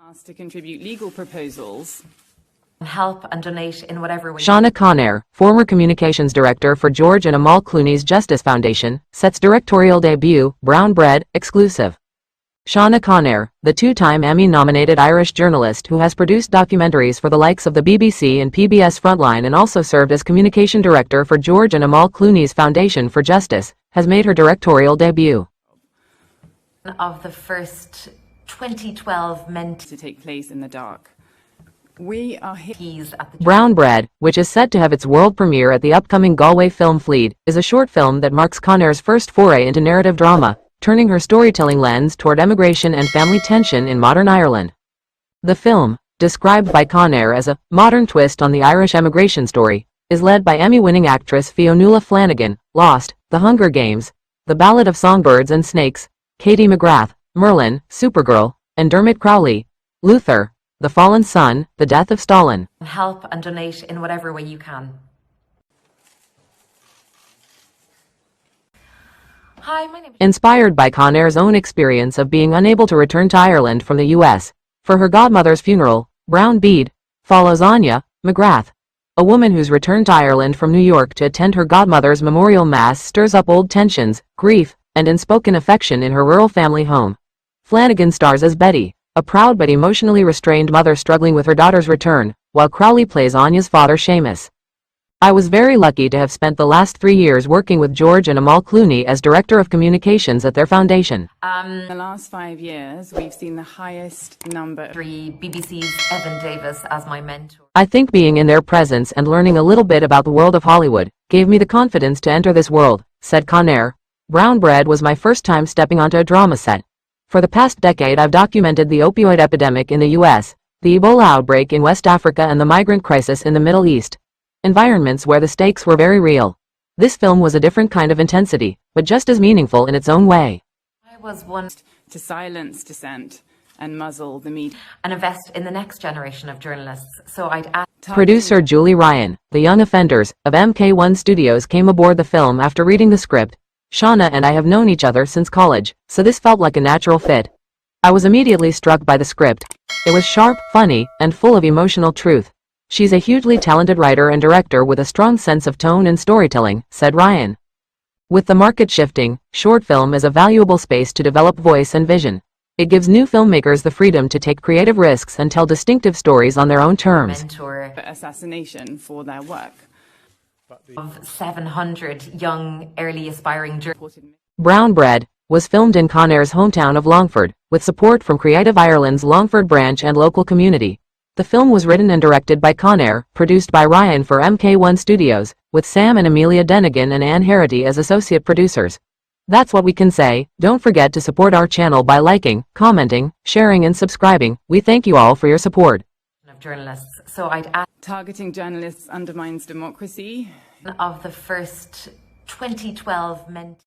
Asked to contribute legal proposals. Help and donate in whatever way. Shaunagh Connaire, former communications director for George and Amal Clooney's Justice Foundation, sets directorial debut, Brown Bread, exclusive. Shaunagh Connaire, the two-time Emmy-nominated Irish journalist who has produced documentaries for the likes of the BBC and PBS Frontline and also served as communication director for George and Amal Clooney's Foundation for Justice, has made her directorial debut. Of the first 2012 meant To take place in the dark. We are here. Brown Bread, which is set to have its world premiere at the upcoming Galway Film Fleet, is a short film that marks Connaire's first foray into narrative drama, turning her storytelling lens toward emigration and family tension in modern Ireland. The film, described by Connaire as a modern twist on the Irish emigration story, is led by Emmy-winning actress Fionnula Flanagan, Lost, The Hunger Games, The Ballad of Songbirds and Snakes, Katie McGrath, Merlin, Supergirl, and Dermot Crowley, Luther, The Fallen Son, The Death of Stalin. Help and donate in whatever way you can. Hi, my name is... Inspired by Connaire's own experience of being unable to return to Ireland from the U.S. for her godmother's funeral, Brown Bread follows Anya McGrath, a woman whose return to Ireland from New York to attend her godmother's memorial mass stirs up old tensions, grief, and unspoken affection in her rural family home. Flanagan stars as Betty, a proud but emotionally restrained mother struggling with her daughter's return, while Crowley plays Anya's father Seamus. I was very lucky to have spent the last 3 years working with George and Amal Clooney as Director of Communications at their foundation. In the last 5 years, we've seen the highest number of BBC's Evan Davis as my mentor. I think being in their presence and learning a little bit about the world of Hollywood gave me the confidence to enter this world, said Connaire. Brown Bread was my first time stepping onto a drama set. For the past decade I've documented the opioid epidemic in the U.S., the Ebola outbreak in West Africa and the migrant crisis in the Middle East. Environments where the stakes were very real. This film was a different kind of intensity, but just as meaningful in its own way. I was one to silence dissent and muzzle the media. and invest in the next generation of journalists, so I'd ask... Producer Julie Ryan, the young offenders of MK1 Studios, came aboard the film after reading the script. Shaunagh and I have known each other since college, so this felt like a natural fit. I was immediately struck by the script. It was sharp, funny, and full of emotional truth. She's a hugely talented writer and director with a strong sense of tone and storytelling, said Ryan. With the market shifting, short film is a valuable space to develop voice and vision. It gives new filmmakers the freedom to take creative risks and tell distinctive stories on their own terms. Mentor Assassination for their work. of 700 young, early aspiring journalists. Brown Bread was filmed in Connaire's hometown of Longford, with support from Creative Ireland's Longford branch and local community. The film was written and directed by Connaire, produced by Ryan for MK1 Studios, with Sam and Amelia Denigan and Anne Harity as associate producers. That's what we can say. Don't forget to support our channel by liking, commenting, sharing and subscribing. We thank you all for your support. Of journalists, so I'd ask Targeting journalists undermines democracy. of the first 2012 meant